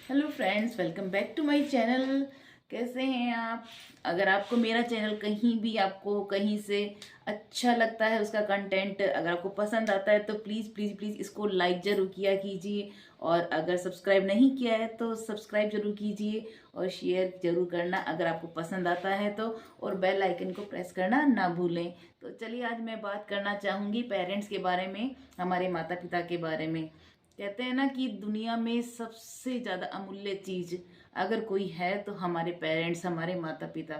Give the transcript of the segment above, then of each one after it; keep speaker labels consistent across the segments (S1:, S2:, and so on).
S1: Hello friends, welcome back to my channel. कैसे हैं आप? अगर आपको मेरा चैनल कहीं भी आपको कहीं से अच्छा लगता है, उसका कंटेंट अगर आपको पसंद आता है तो प्लीज़ प्लीज़ प्लीज़ इसको लाइक ज़रूर किया कीजिए। और अगर सब्सक्राइब नहीं किया है तो सब्सक्राइब ज़रूर कीजिए और शेयर ज़रूर करना अगर आपको पसंद आता है तो। और बेल आइकन को प्रेस करना ना भूलें। तो चलिए, आज मैं बात करना चाहूँगी पेरेंट्स के बारे में, हमारे माता पिता के बारे में। कहते हैं ना कि दुनिया में सबसे ज्यादा अमूल्य चीज अगर कोई है तो हमारे पेरेंट्स, हमारे माता पिता।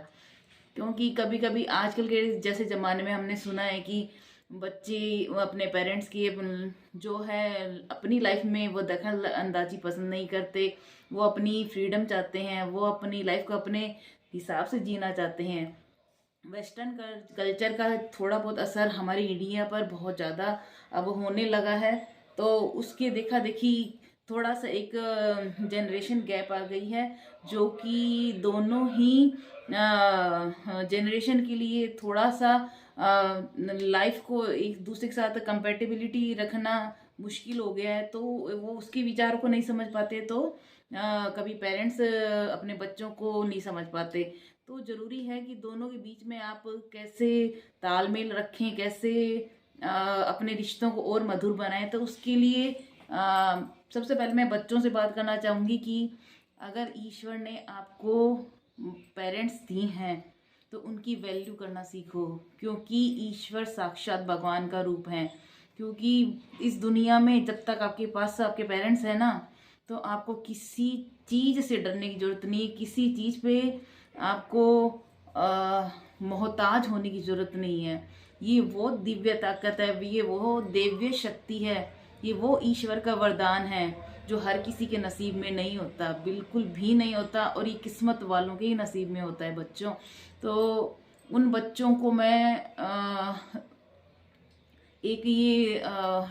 S1: क्योंकि कभी कभी आजकल के जैसे जमाने में हमने सुना है कि बच्चे अपने पेरेंट्स की जो है अपनी लाइफ में वो दखल अंदाजी पसंद नहीं करते। वो अपनी फ्रीडम चाहते हैं, वो अपनी लाइफ को अपने हिसाब से जीना चाहते हैं। वेस्टर्न कल्चर का थोड़ा बहुत असर हमारी इंडिया पर बहुत ज़्यादा अब होने लगा है। तो उसके देखा देखी थोड़ा सा एक जनरेशन गैप आ गई है, जो कि दोनों ही जनरेशन के लिए थोड़ा सा लाइफ को एक दूसरे के साथ कंपेटिबिलिटी रखना मुश्किल हो गया है। तो वो उसके विचारों को नहीं समझ पाते, तो कभी पेरेंट्स अपने बच्चों को नहीं समझ पाते। तो जरूरी है कि दोनों के बीच में आप कैसे तालमेल रखें, कैसे अपने रिश्तों को और मधुर बनाएं। तो उसके लिए सबसे पहले मैं बच्चों से बात करना चाहूंगी कि अगर ईश्वर ने आपको पेरेंट्स दी हैं तो उनकी वैल्यू करना सीखो, क्योंकि ईश्वर साक्षात भगवान का रूप है। क्योंकि इस दुनिया में जब तक आपके पास आपके पेरेंट्स हैं ना, तो आपको किसी चीज से डरने की जरूरत नहीं है, किसी चीज पे आपको मोहताज होने की जरूरत नहीं है। ये वो दिव्य ताकत है, ये वो दिव्य शक्ति है, ये वो ईश्वर का वरदान है जो हर किसी के नसीब में नहीं होता, बिल्कुल भी नहीं होता। और ये किस्मत वालों के ही नसीब में होता है बच्चों। तो उन बच्चों को मैं एक ये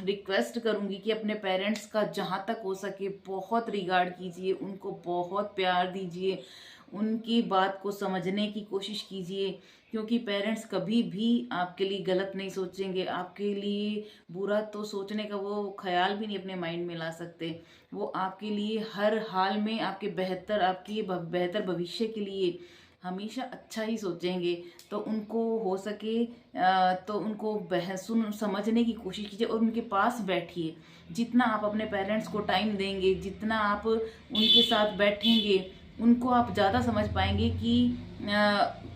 S1: रिक्वेस्ट करूंगी कि अपने पेरेंट्स का जहाँ तक हो सके बहुत रिगार्ड कीजिए, उनको बहुत प्यार दीजिए, उनकी बात को समझने की कोशिश कीजिए। क्योंकि पेरेंट्स कभी भी आपके लिए गलत नहीं सोचेंगे, आपके लिए बुरा तो सोचने का वो ख्याल भी नहीं अपने माइंड में ला सकते। वो आपके लिए हर हाल में आपके बेहतर, आपके बेहतर भविष्य के लिए हमेशा अच्छा ही सोचेंगे। तो उनको हो सके तो उनको सुन समझने की कोशिश कीजिए और उनके पास बैठिए। जितना आप अपने पेरेंट्स को टाइम देंगे, जितना आप उनके साथ बैठेंगे, उनको आप ज़्यादा समझ पाएंगे कि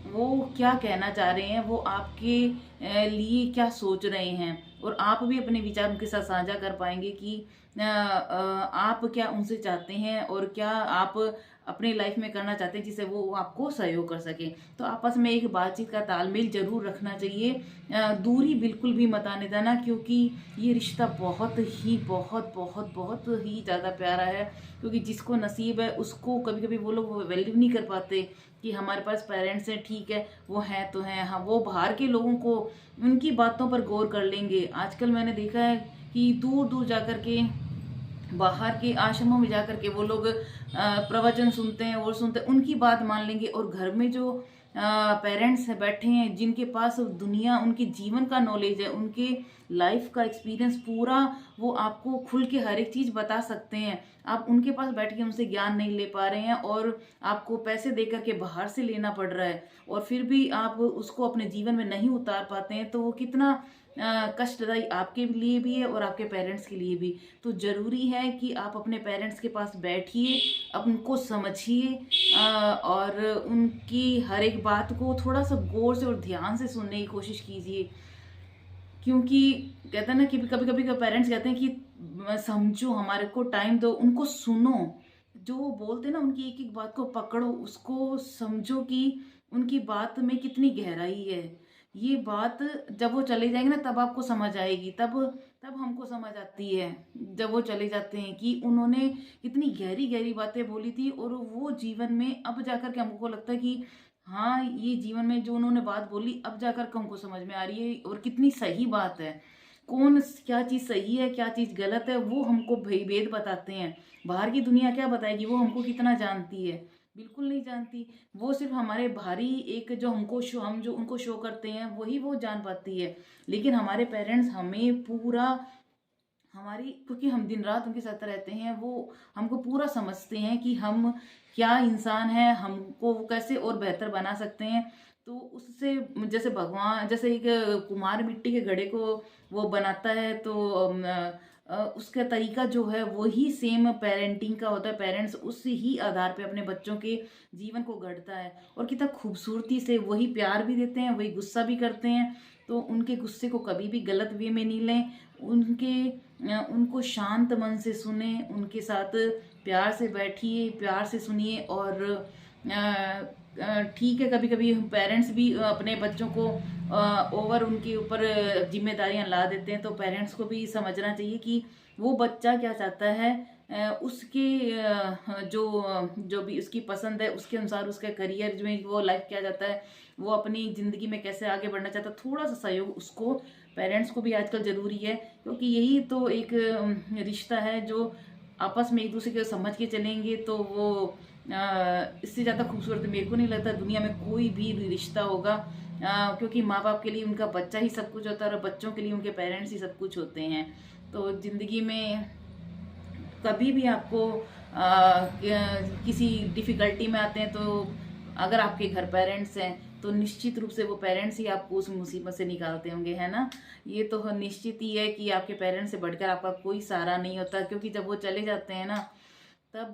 S1: वो क्या कहना चाह रहे हैं, वो आपके लिए क्या सोच रहे हैं। और आप भी अपने विचार उनके साथ साझा कर पाएंगे कि आप क्या उनसे चाहते हैं और क्या आप अपनी लाइफ में करना चाहते हैं जिससे वो आपको सहयोग कर सके। तो आपस में एक बातचीत का तालमेल जरूर रखना चाहिए। दूरी बिल्कुल भी मत आने देना, क्योंकि ये रिश्ता बहुत ही बहुत बहुत बहुत ही ज़्यादा प्यारा है। क्योंकि जिसको नसीब है उसको कभी कभी वो लोग वैल्यू नहीं कर पाते कि हमारे पास पेरेंट्स हैं, ठीक है वो हैं तो हैं। हाँ, वो बाहर के लोगों को उनकी बातों पर गौर कर लेंगे। आजकल मैंने देखा है कि दूर दूर जाकर के बाहर के आश्रमों में जाकर के वो लोग प्रवचन सुनते हैं और सुनते हैं, उनकी बात मान लेंगे। और घर में जो पेरेंट्स है बैठे हैं, जिनके पास दुनिया, उनके जीवन का नॉलेज है, उनके लाइफ का एक्सपीरियंस पूरा, वो आपको खुल के हर एक चीज बता सकते हैं। आप उनके पास बैठ के उनसे ज्ञान नहीं ले पा रहे हैं और आपको पैसे दे करके बाहर से लेना पड़ रहा है, और फिर भी आप उसको अपने जीवन में नहीं उतार पाते हैं। तो वो कितना कष्टदायी आपके लिए भी है और आपके पेरेंट्स के लिए भी। तो जरूरी है कि आप अपने पेरेंट्स के पास बैठिए, अब उनको समझिए और उनकी हर एक बात को थोड़ा सा गौर से और ध्यान से सुनने की कोशिश कीजिए। क्योंकि कहते हैं ना कि कभी कभी पेरेंट्स कहते हैं कि समझो, हमारे को टाइम दो, उनको सुनो। जो वो बोलते हैं ना, उनकी एक एक बात को पकड़ो, उसको समझो कि उनकी बात में कितनी गहराई है। ये बात जब वो चले जाएंगे ना तब आपको समझ आएगी, तब तब हमको समझ आती है जब वो चले जाते हैं कि उन्होंने कितनी गहरी गहरी बातें बोली थी। और वो जीवन में अब जाकर के हमको लगता है कि हाँ, ये जीवन में जो उन्होंने बात बोली अब जाकर के हमको समझ में आ रही है और कितनी सही बात है। कौन क्या चीज़ सही है, क्या चीज़ गलत है, वो हमको भेद बताते हैं। बाहर की दुनिया क्या बताएगी, वो हमको कितना जानती है? बिल्कुल नहीं जानती। वो सिर्फ हमारे बाहरी एक जो हमको शो, हम जो उनको शो करते हैं वही वो जान पाती है। लेकिन हमारे पेरेंट्स हमें पूरा हमारी, क्योंकि हम दिन रात उनके साथ रहते हैं, वो हमको पूरा समझते हैं कि हम क्या इंसान हैं, हमको वो कैसे और बेहतर बना सकते हैं। तो उससे, जैसे भगवान, जैसे एक कुम्हार मिट्टी के घड़े को वो बनाता है, तो उसका तरीका जो है वही सेम पेरेंटिंग का होता है। पेरेंट्स उस ही आधार पे अपने बच्चों के जीवन को गढ़ता है, और कितना खूबसूरती से वही प्यार भी देते हैं, वही गुस्सा भी करते हैं। तो उनके गुस्से को कभी भी गलत वे में नहीं लें, उनको शांत मन से सुने, उनके साथ प्यार से बैठिए, प्यार से सुनिए। और ठीक है, कभी कभी पेरेंट्स भी अपने बच्चों को ओवर उनके ऊपर जिम्मेदारियां ला देते हैं, तो पेरेंट्स को भी समझना चाहिए कि वो बच्चा क्या चाहता है, उसके जो भी उसकी पसंद है उसके अनुसार उसका करियर में वो लाइफ क्या चाहता है, वो अपनी ज़िंदगी में कैसे आगे बढ़ना चाहता है। थोड़ा सा सहयोग उसको, पेरेंट्स को भी आजकल ज़रूरी है, क्योंकि यही तो एक रिश्ता है जो आपस में एक दूसरे को समझ के चलेंगे, तो वो इससे ज़्यादा खूबसूरत मेरे को नहीं लगता दुनिया में कोई भी रिश्ता होगा। क्योंकि माँ बाप के लिए उनका बच्चा ही सब कुछ होता है, और बच्चों के लिए उनके पेरेंट्स ही सब कुछ होते हैं। तो ज़िंदगी में कभी भी आपको किसी डिफ़िकल्टी में आते हैं, तो अगर आपके घर पेरेंट्स हैं, तो निश्चित रूप से वो पेरेंट्स ही आपको उस मुसीबत से निकालते होंगे, है ना। ये तो निश्चित ही है कि आपके पेरेंट्स से बढ़कर आपका कोई सहारा नहीं होता, क्योंकि जब वो चले जाते हैं ना, तब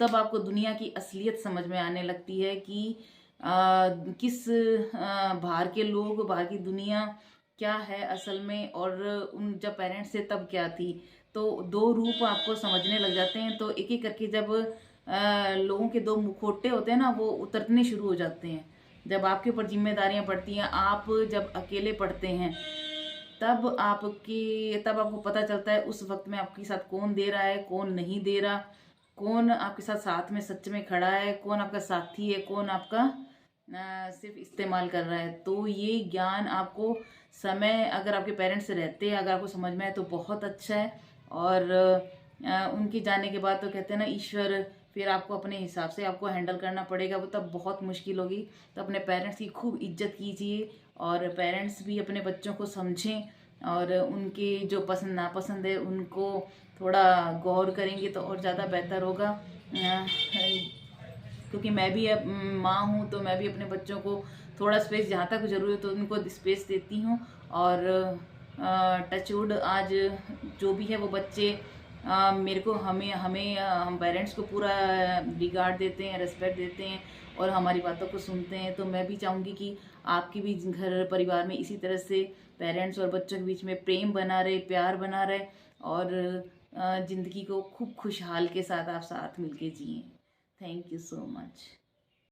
S1: तब आपको दुनिया की असलियत समझ में आने लगती है कि किस बाहर के लोग, बाहर की दुनिया क्या है असल में, और उन जब पेरेंट्स थे तब क्या थी। तो दो रूप आपको समझने लग जाते हैं। तो एक एक करके जब लोगों के दो मुखौटे होते हैं ना, वो उतरने शुरू हो जाते हैं। जब आपके ऊपर जिम्मेदारियां पड़ती हैं, आप जब अकेले पड़ते हैं, तब आपको पता चलता है उस वक्त में आपके साथ कौन दे रहा है, कौन नहीं दे रहा, कौन आपके साथ साथ में सच में खड़ा है, कौन आपका साथी है, कौन आपका सिर्फ इस्तेमाल कर रहा है। तो ये ज्ञान आपको समय, अगर आपके पेरेंट्स रहते हैं, अगर आपको समझ में आए तो बहुत अच्छा है। और उनके जाने के बाद तो कहते हैं ना, ईश्वर फिर आपको अपने हिसाब से आपको हैंडल करना पड़ेगा, वो तब बहुत मुश्किल होगी। तो अपने पेरेंट्स की खूब इज्जत कीजिए, और पेरेंट्स भी अपने बच्चों को समझें, और उनके जो पसंद नापसंद है उनको थोड़ा गौर करेंगे तो और ज़्यादा बेहतर होगा। क्योंकि मैं भी अब माँ हूँ, तो मैं भी अपने बच्चों को थोड़ा स्पेस, जहाँ तक ज़रूरत हो उनको स्पेस देती हूँ। और टचवुड, आज जो भी है वो बच्चे मेरे को, हमें हमें हम पेरेंट्स को पूरा रिगार्ड देते हैं, रेस्पेक्ट देते हैं, और हमारी बातों को सुनते हैं। तो मैं भी चाहूँगी कि आपकी भी घर परिवार में इसी तरह से पेरेंट्स और बच्चों के बीच में प्रेम बना रहे, प्यार बना रहे, और ज़िंदगी को खूब खुशहाल के साथ आप साथ मिलके जिएं। Thank you so much.